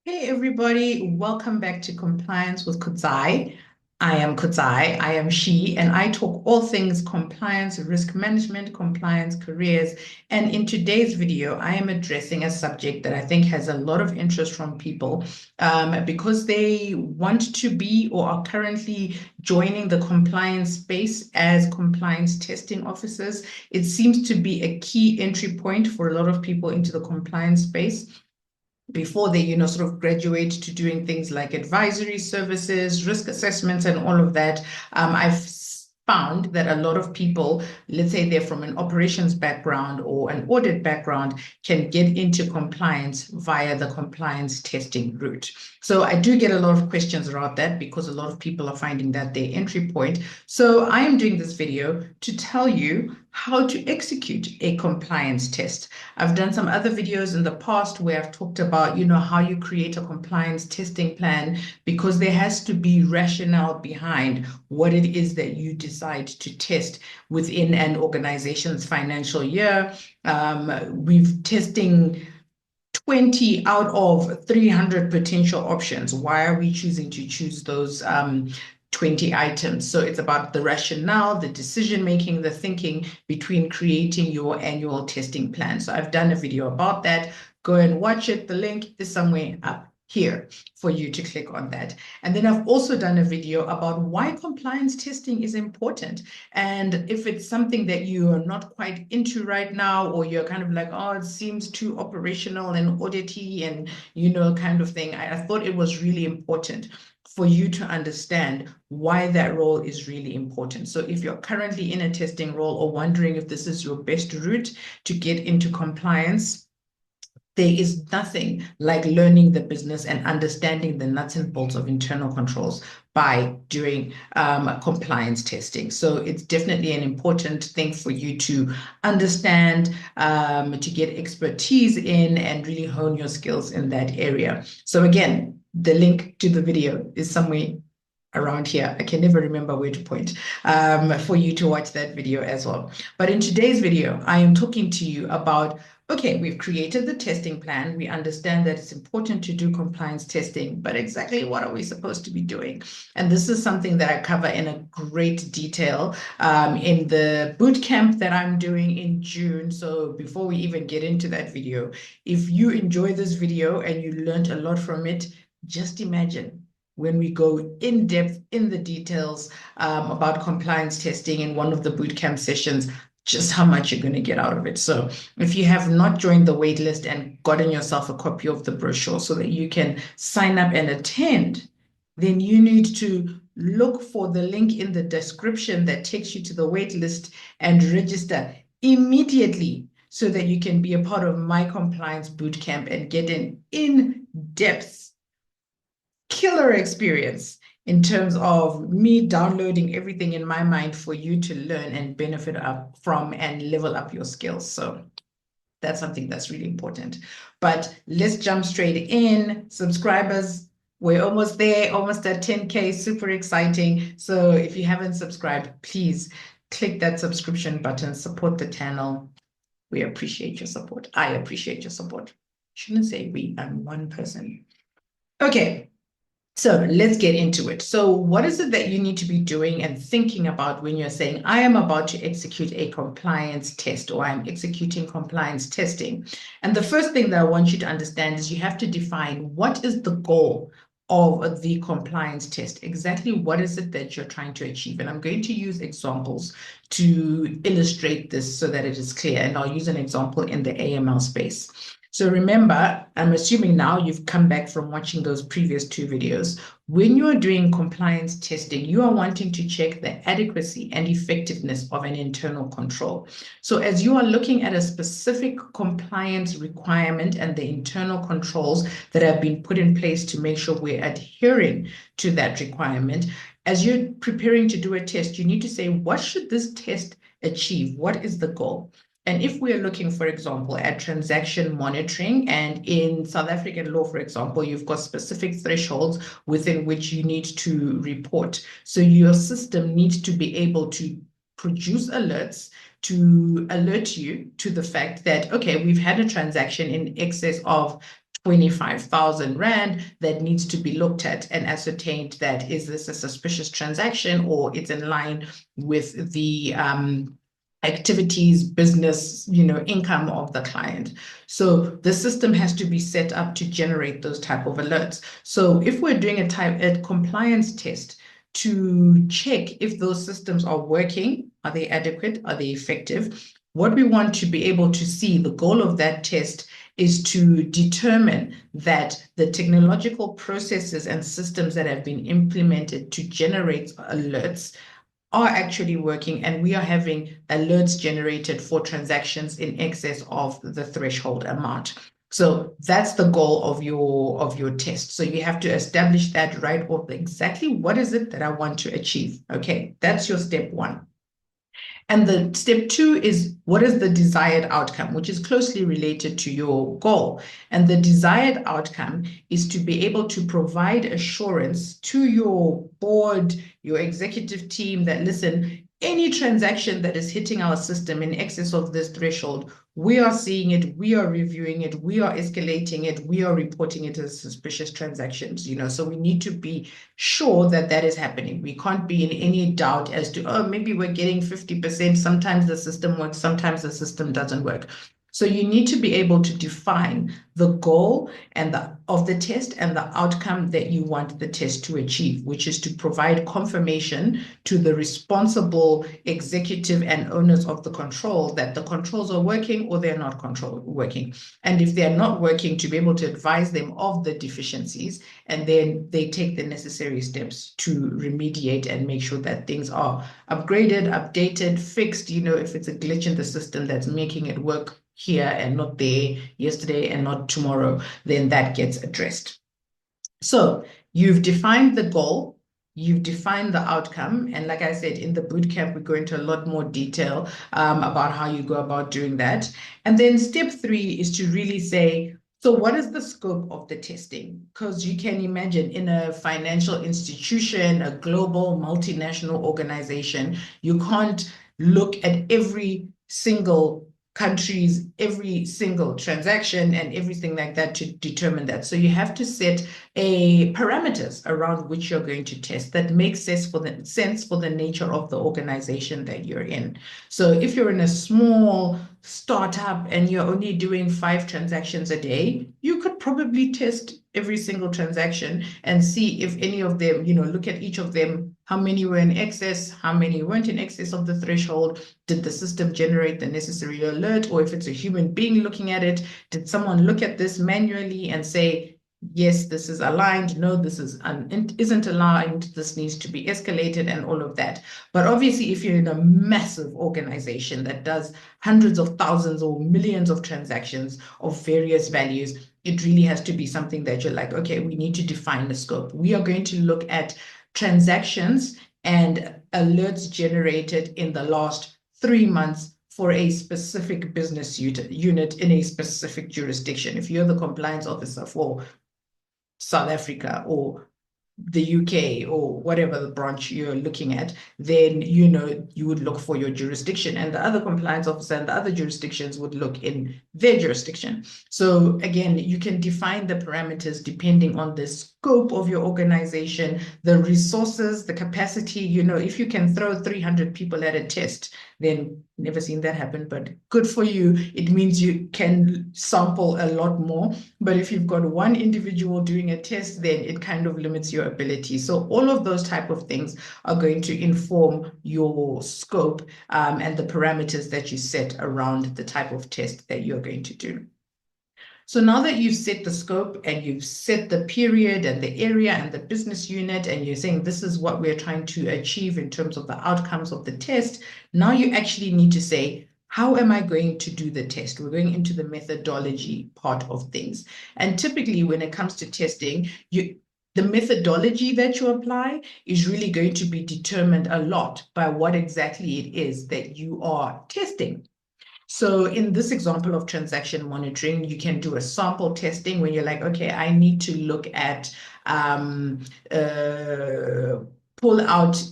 Hey everybody, welcome back to Compliance with Kudzai. I am Kudzai, I am she, and I talk all things compliance, risk management, compliance, careers. And in today's video, I am addressing a subject that I think has a lot of interest from people because they want to be or are currently joining the compliance space as compliance testing officers. It seems to be a key entry point for a lot of people into the compliance space before they, sort of graduate to doing things like advisory services, risk assessments, and all of that. I've found that a lot of people, let's say they're from an operations background or an audit background, can get into compliance via the compliance testing route. So I do get a lot of questions around that because a lot of people are finding that their entry point. So I am doing this video to tell you how to execute a compliance test. I've done some other videos in the past where I've talked about, how you create a compliance testing plan because there has to be rationale behind what it is that you decide to test within an organization's financial year. We've testing 20 out of 300 potential options. Why are we choosing to choose those 20 items? So it's about the rationale, the decision making, the thinking between creating your annual testing plan. So I've done a video about that. Go and watch it. The link is somewhere up here for you to click on that. And then I've also done a video about why compliance testing is important. And if it's something that you are not quite into right now, or you're kind of like, oh, it seems too operational and audity and, kind of thing, I thought it was really important for you to understand why that role is really important. So if you're currently in a testing role or wondering if this is your best route to get into compliance, there is nothing like learning the business and understanding the nuts and bolts of internal controls by doing compliance testing. So it's definitely an important thing for you to understand, to get expertise in and really hone your skills in that area. So again, the link to the video is somewhere around here. I can never remember where to point for you to watch that video as well. But in today's video, I am talking to you about, okay, we've created the testing plan. We understand that it's important to do compliance testing, but exactly what are we supposed to be doing? And this is something that I cover in a great detail in the boot camp that I'm doing in June. So before we even get into that video, if you enjoy this video and you learned a lot from it, just imagine when we go in depth in the details about compliance testing in one of the bootcamp sessions, just how much you're going to get out of it. So if you have not joined the waitlist and gotten yourself a copy of the brochure so that you can sign up and attend, then you need to look for the link in the description that takes you to the waitlist and register immediately so that you can be a part of my compliance bootcamp and get an in-depth killer experience in terms of me downloading everything in my mind for you to learn and benefit up from and level up your skills. So that's something that's really important. But let's jump straight in. Subscribers, we're almost there, almost at 10K, super exciting. So if you haven't subscribed, please click that subscription button, support the channel. We appreciate your support. I appreciate your support. Shouldn't say we, I'm one person. Okay. So let's get into it. So what is it that you need to be doing and thinking about when you're saying, I am about to execute a compliance test or I'm executing compliance testing? And the first thing that I want you to understand is you have to define what is the goal of the compliance test. Exactly what is it that you're trying to achieve? And I'm going to use examples to illustrate this so that it is clear. And I'll use an example in the AML space. So remember, I'm assuming now you've come back from watching those previous two videos. When you are doing compliance testing, you are wanting to check the adequacy and effectiveness of an internal control. So as you are looking at a specific compliance requirement and the internal controls that have been put in place to make sure we're adhering to that requirement, as you're preparing to do a test, you need to say, what should this test achieve? What is the goal? And if we are looking, for example, at transaction monitoring, and in South African law, for example, you've got specific thresholds within which you need to report. So your system needs to be able to produce alerts to alert you to the fact that, okay, we've had a transaction in excess of 25,000 Rand that needs to be looked at and ascertained that is this a suspicious transaction or it's in line with the activities, business, income of the client. So the system has to be set up to generate those type of alerts. So if we're doing a compliance test to check if those systems are working, are they adequate, are they effective? What we want to be able to see, the goal of that test is to determine that the technological processes and systems that have been implemented to generate alerts are actually working, and we are having alerts generated for transactions in excess of the threshold amount. So that's the goal of your test. So you have to establish that right off, exactly what is it that I want to achieve. Okay, that's your step one. And the step two is what is the desired outcome, which is closely related to your goal. And the desired outcome is to be able to provide assurance to your board, your executive team that, listen, any transaction that is hitting our system in excess of this threshold, we are seeing it, we are reviewing it, we are escalating it, we are reporting it as suspicious transactions, so we need to be sure that that is happening. We can't be in any doubt as to, oh, maybe we're getting 50%, sometimes the system works, sometimes the system doesn't work. So you need to be able to define the goal of the test and the outcome that you want the test to achieve, which is to provide confirmation to the responsible executive and owners of the control that the controls are working or they're not working. And if they're not working, to be able to advise them of the deficiencies, and then they take the necessary steps to remediate and make sure that things are upgraded, updated, fixed, if it's a glitch in the system that's making it work here and not there, yesterday and not tomorrow, then that gets addressed. So you've defined the goal, you've defined the outcome, and like I said, in the bootcamp, we go into a lot more detail about how you go about doing that. And then step three is to really say, so what is the scope of the testing? Because you can imagine in a financial institution, a global multinational organization, you can't look at every single countries, every single transaction and everything like that to determine that. So you have to set parameters around which you're going to test that makes sense for the nature of the organization that you're in. So if you're in a small startup and you're only doing 5 transactions a day, you could probably test every single transaction and see if any of them, look at each of them, how many were in excess, how many weren't in excess of the threshold, did the system generate the necessary alert, or if it's a human being looking at it, did someone look at this manually and say, yes, this is aligned, no, this isn't aligned, this needs to be escalated, and all of that. But obviously, if you're in a massive organization that does hundreds of thousands or millions of transactions of various values, it really has to be something that you're like, okay, we need to define the scope. We are going to look at transactions and alerts generated in the last 3 months for a specific business unit in a specific jurisdiction. If you're the compliance officer for South Africa or the UK or whatever the branch you're looking at, then you would look for your jurisdiction, and the other compliance officer and the other jurisdictions would look in their jurisdiction. So again, you can define the parameters depending on the scope of your organization, the resources, the capacity. If you can throw 300 people at a test, then never seen that happen, but good for you. It means you can sample a lot more. But if you've got one individual doing a test, then it kind of limits your ability. So all of those type of things are going to inform your scope and the parameters that you set around the type of test that you're going to do. So now that you've set the scope and you've set the period and the area and the business unit, and you're saying this is what we're trying to achieve in terms of the outcomes of the test, now you actually need to say, how am I going to do the test? We're going into the methodology part of things. And typically when it comes to testing, the methodology that you apply is really going to be determined a lot by what exactly it is that you are testing. So in this example of transaction monitoring, you can do a sample testing when you're like, okay, I need to look at pull out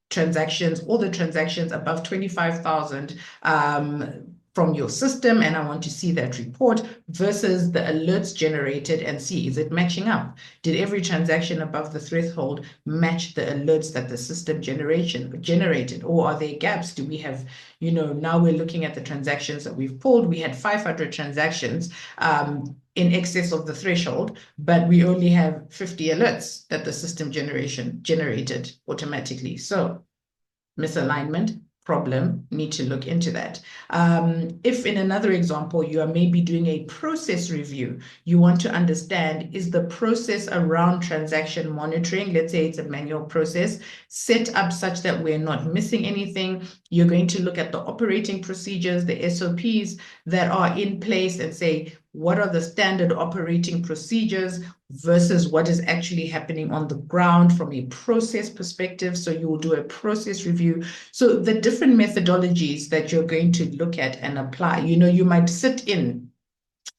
transactions, all the transactions above 25,000 from your system and I want to see that report versus the alerts generated and see, is it matching up? Did every transaction above the threshold match the alerts that the system generated? Or are there gaps? Do we have, now we're looking at the transactions that we've pulled. We had 500 transactions in excess of the threshold, but we only have 50 alerts that the system generated automatically. So misalignment problem, need to look into that. If in another example, you are maybe doing a process review, you want to understand, is the process around transaction monitoring, let's say it's a manual process, set up such that we're not missing anything. You're going to look at the operating procedures, the SOPs that are in place and say, what are the standard operating procedures versus what is actually happening on the ground from a process perspective. So you will do a process review. So the different methodologies that you're going to look at and apply, you might sit in,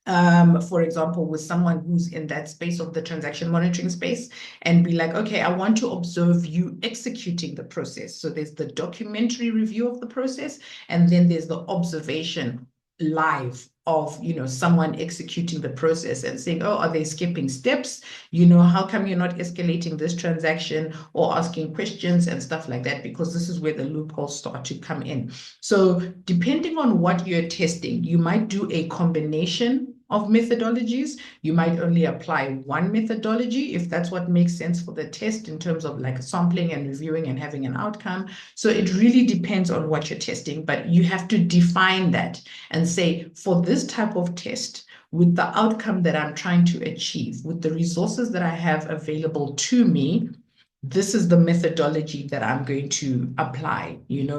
for example, with someone who's in that space of the transaction monitoring space and be like, okay, I want to observe you executing the process. So there's the documentary review of the process, and then there's the observation live of someone executing the process and saying, oh, are they skipping steps? How come you're not escalating this transaction or asking questions and stuff like that? Because this is where the loopholes start to come in. So depending on what you're testing, you might do a combination of methodologies. You might only apply one methodology if that's what makes sense for the test in terms of like sampling and reviewing and having an outcome. So it really depends on what you're testing, but you have to define that and say, for this type of test, with the outcome that I'm trying to achieve, with the resources that I have available to me, this is the methodology that I'm going to apply.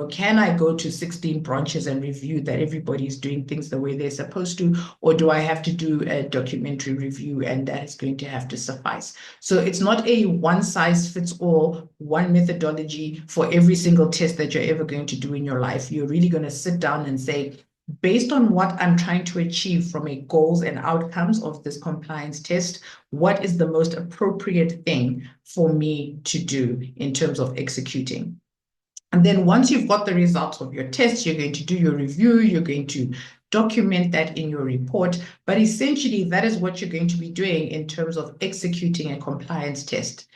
Can I go to 16 branches and review that everybody's doing things the way they're supposed to, or do I have to do a documentary review and that is going to have to suffice? So it's not a one size fits all, one methodology for every single test that you're ever going to do in your life. You're really going to sit down and say, based on what I'm trying to achieve from a goals and outcomes of this compliance test, what is the most appropriate thing for me to do in terms of executing? And then once you've got the results of your test, you're going to do your review, you're going to document that in your report. But essentially, that is what you're going to be doing in terms of executing a compliance test.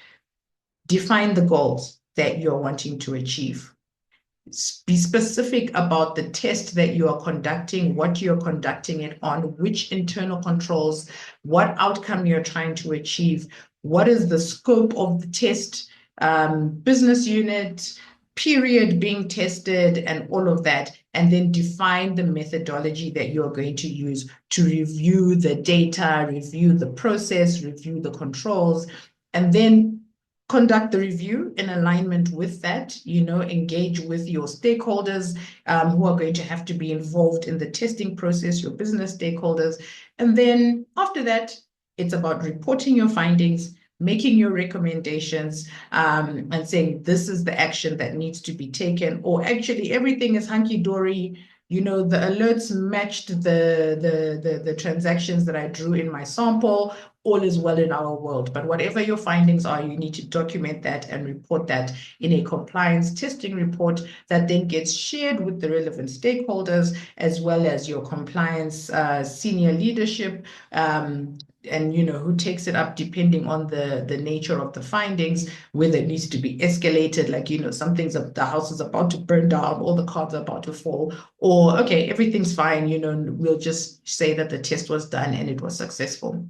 Define the goals that you're wanting to achieve. Be specific about the test that you are conducting, what you're conducting it on, which internal controls, what outcome you're trying to achieve, what is the scope of the test, business unit, period being tested, and all of that. And then define the methodology that you're going to use to review the data, review the process, review the controls, and then conduct the review in alignment with that, engage with your stakeholders who are going to have to be involved in the testing process, your business stakeholders. And then after that, it's about reporting your findings, making your recommendations, and saying this is the action that needs to be taken, or actually everything is hunky-dory. The alerts matched the transactions that I drew in my sample. All is well in our world. But whatever your findings are, you need to document that and report that in a compliance testing report that then gets shared with the relevant stakeholders, as well as your compliance senior leadership, and who takes it up depending on the nature of the findings, whether it needs to be escalated, like the house is about to burn down, all the cards are about to fall, or okay, everything's fine, we'll just say that the test was done and it was successful.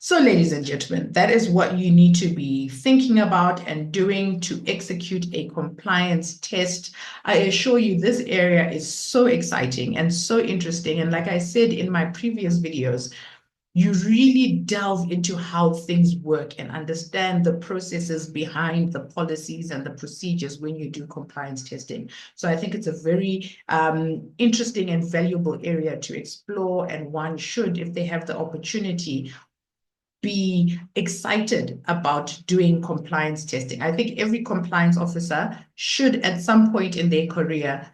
So ladies and gentlemen, that is what you need to be thinking about and doing to execute a compliance test. I assure you this area is so exciting and so interesting. And like I said in my previous videos, you really delve into how things work and understand the processes behind the policies and the procedures when you do compliance testing. So I think it's a very interesting and valuable area to explore, and one should, if they have the opportunity, be excited about doing compliance testing. I think every compliance officer should, at some point in their career,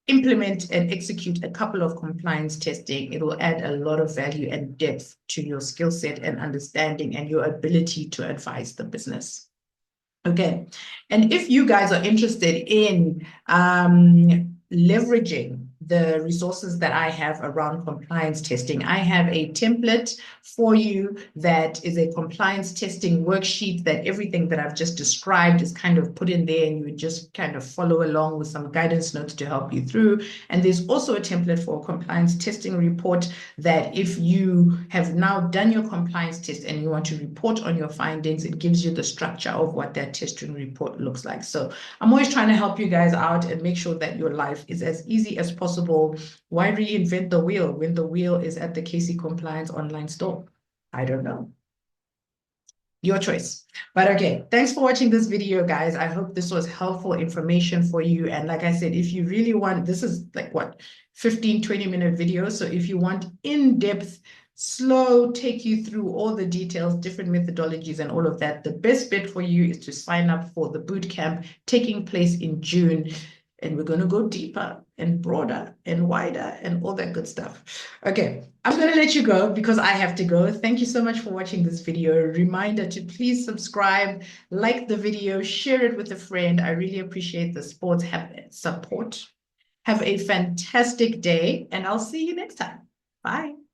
implement and execute a couple of compliance testing. It will add a lot of value and depth to your skill set and understanding and your ability to advise the business. Okay, and if you guys are interested in leveraging the resources that I have around compliance testing. I have a template for you that is a compliance testing worksheet that everything that I've just described is kind of put in there, and you would just kind of follow along with some guidance notes to help you through. And there's also a template for a compliance testing report that if you have now done your compliance test and you want to report on your findings, it gives you the structure of what that testing report looks like. So I'm always trying to help you guys out and make sure that your life is as easy as possible. Why reinvent the wheel when the wheel is at the KC Compliance online store? I don't know. Your choice. But okay, thanks for watching this video, guys. I hope this was helpful information for you. And like I said, if you really want, this is like what, 15, 20-minute video. So if you want in-depth, slow, take you through all the details, different methodologies and all of that, the best bet for you is to sign up for the boot camp taking place in June. And we're going to go deeper and broader and wider and all that good stuff. Okay, I'm going to let you go because I have to go. Thank you so much for watching this video. Reminder to please subscribe, like the video, share it with a friend. I really appreciate the support. Have a fantastic day, and I'll see you next time. Bye.